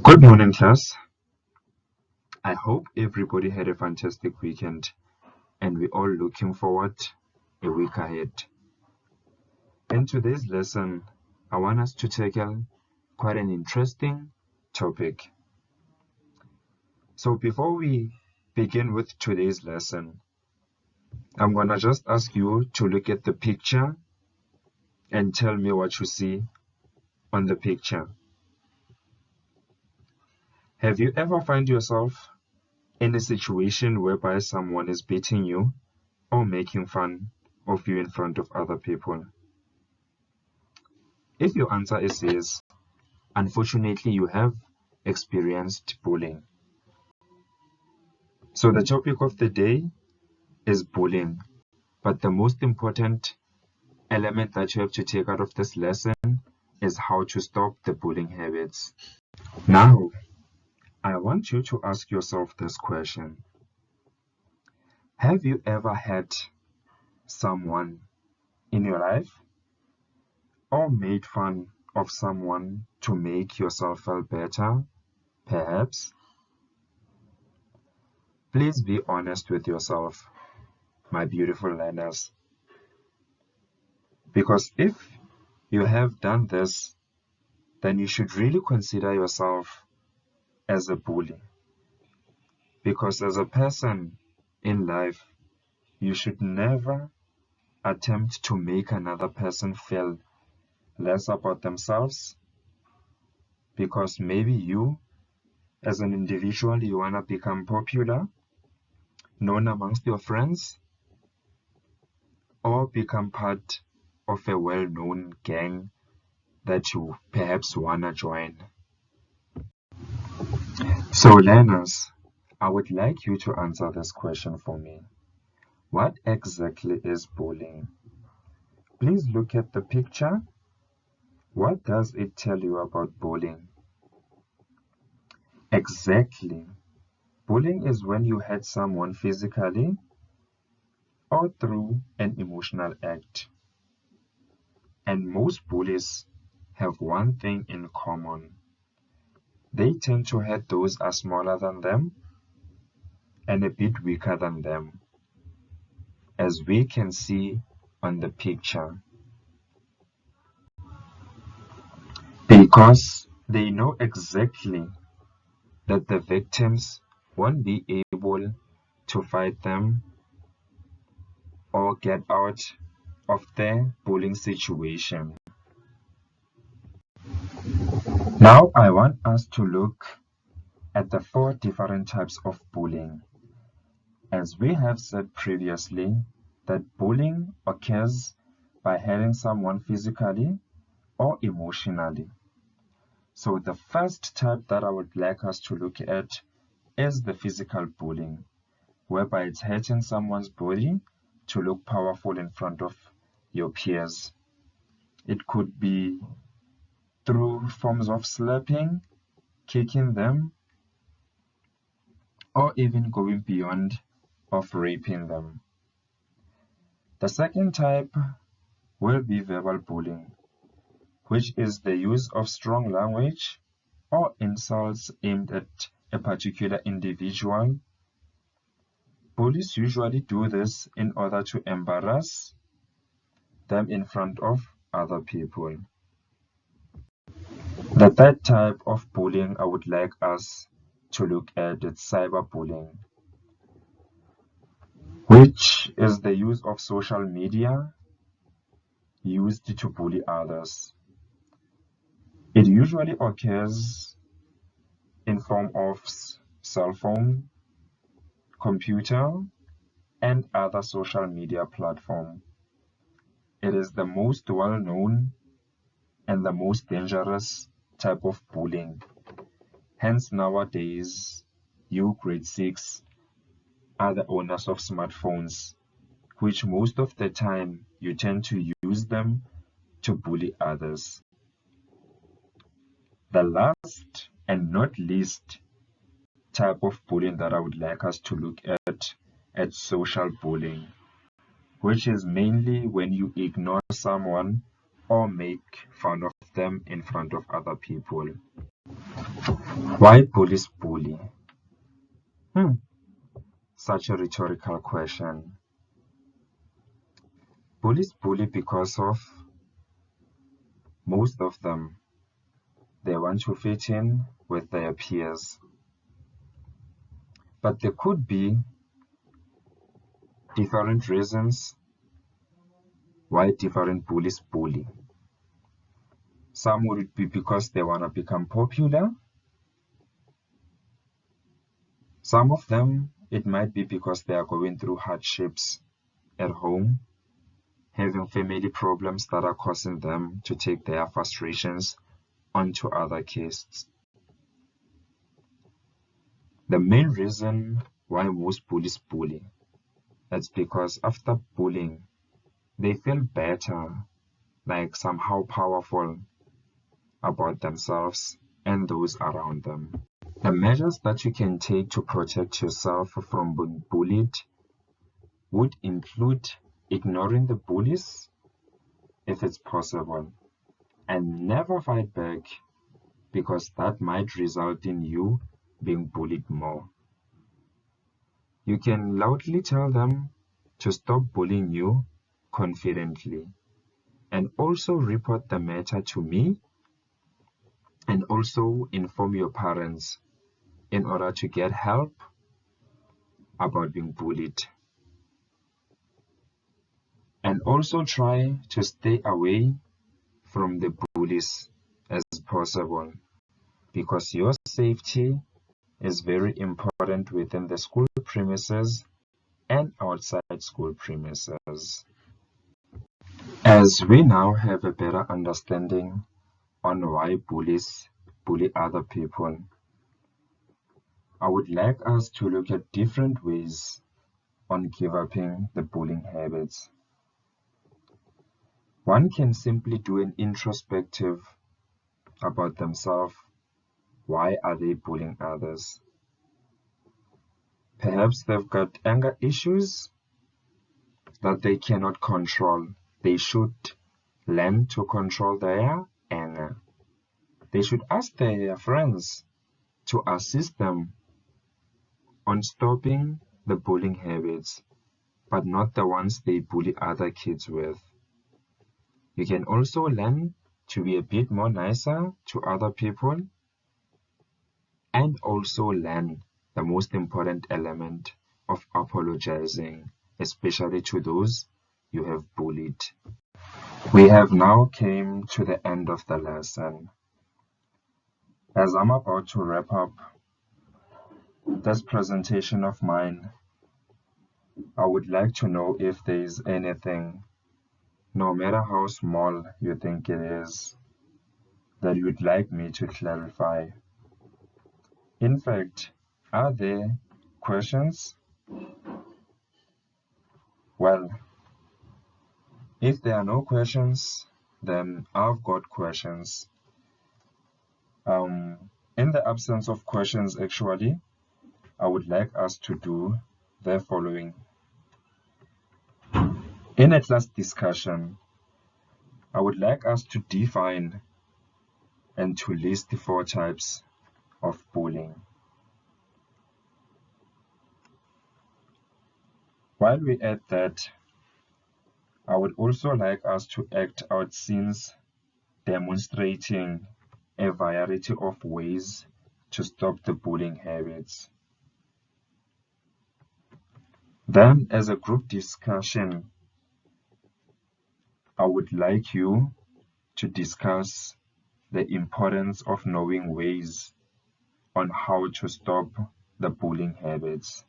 Good morning, class. I hope everybody had a fantastic weekend and we're all looking forward a week ahead. In today's lesson, I want us to tackle quite an interesting topic. So before we begin with today's lesson, I'm gonna just ask you to look at the picture and tell me what you see on the picture. Have you ever found yourself in a situation whereby someone is beating you or making fun of you in front of other people? If your answer is yes, unfortunately you have experienced bullying. So the topic of the day is bullying, but the most important element that you have to take out of this lesson is how to stop the bullying habits. Now, I want you to ask yourself this question. Have you ever had someone in your life or made fun of someone to make yourself feel better, perhaps? Please be honest with yourself, my beautiful learners. Because if you have done this, then you should really consider yourself as a bully. Because as a person in life, you should never attempt to make another person feel less about themselves, because maybe you, as an individual, you want to become popular, known amongst your friends, or become part of a well-known gang that you perhaps want to join. So learners, I would like you to answer this question for me. What exactly is bullying? Please look at the picture. What does it tell you about bullying? Exactly. Bullying is when you hurt someone physically or through an emotional act. And most bullies have one thing in common. They tend to hurt those are smaller than them and a bit weaker than them, as we can see on the picture. Because they know exactly that the victims won't be able to fight them or get out of their bullying situation. Now I want us to look at the 4 different types of bullying. As we have said previously, that bullying occurs by hurting someone physically or emotionally. So the first type that I would like us to look at is the physical bullying, whereby it's hurting someone's body to look powerful in front of your peers. It could be through forms of slapping, kicking them, or even going beyond of raping them. The second type will be verbal bullying, which is the use of strong language or insults aimed at a particular individual. Bullies usually do this in order to embarrass them in front of other people. The third type of bullying I would like us to look at is cyberbullying, which is the use of social media used to bully others. It usually occurs in form of cell phone, computer, and other social media platform. It is the most well-known and the most dangerous type of bullying. Hence nowadays, you grade 6 are the owners of smartphones, which most of the time you tend to use them to bully others. The last and not least type of bullying that I would like us to look at social bullying, which is mainly when you ignore someone or make fun of them in front of other people. Why bullies bully? Such a rhetorical question. Bullies bully because of most of them. They want to fit in with their peers. But there could be different reasons why different bullies bully. Some would be because they want to become popular. Some of them, it might be because they are going through hardships at home, having family problems that are causing them to take their frustrations onto other kids. The main reason why most bullies bully is because after bullying, they feel better, like somehow powerful about themselves and those around them. The measures that you can take to protect yourself from being bullied would include ignoring the bullies if it's possible, and never fight back because that might result in you being bullied more. You can loudly tell them to stop bullying you confidently, and also report the matter to me, and also inform your parents in order to get help about being bullied. And also try to stay away from the bullies as possible, because your safety is very important within the school premises and outside school premises. As we now have a better understanding on why bullies bully other people, I would like us to look at different ways on giving the bullying habits. One can simply do an introspective about themselves. Why are they bullying others? Perhaps they've got anger issues that they cannot control. They should learn to control their anger. They should ask their friends to assist them on stopping the bullying habits, but not the ones they bully other kids with. You can also learn to be a bit more nicer to other people, and also learn the most important element of apologizing, especially to those you have bullied. We have now came to the end of the lesson. As I'm about to wrap up this presentation of mine, I would like to know if there is anything, no matter how small you think it is, that you'd like me to clarify. In fact, are there questions? Well, if there are no questions, then I've got questions. In the absence of questions, actually, I would like us to do the following. In a class discussion, I would like us to define and to list the 4 types of bullying. While we add that, I would also like us to act out scenes demonstrating a variety of ways to stop the bullying habits. Then, as a group discussion, I would like you to discuss the importance of knowing ways on how to stop the bullying habits.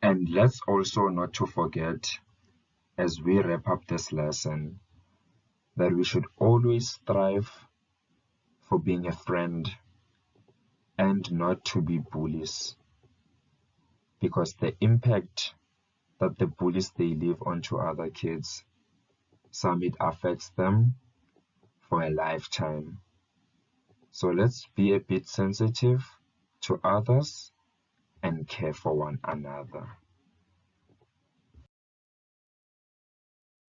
And let's also not to forget, as we wrap up this lesson, that we should always strive for being a friend and not to be bullies, because the impact that the bullies they leave onto other kids, some it affects them for a lifetime. So let's be a bit sensitive to others and care for one another.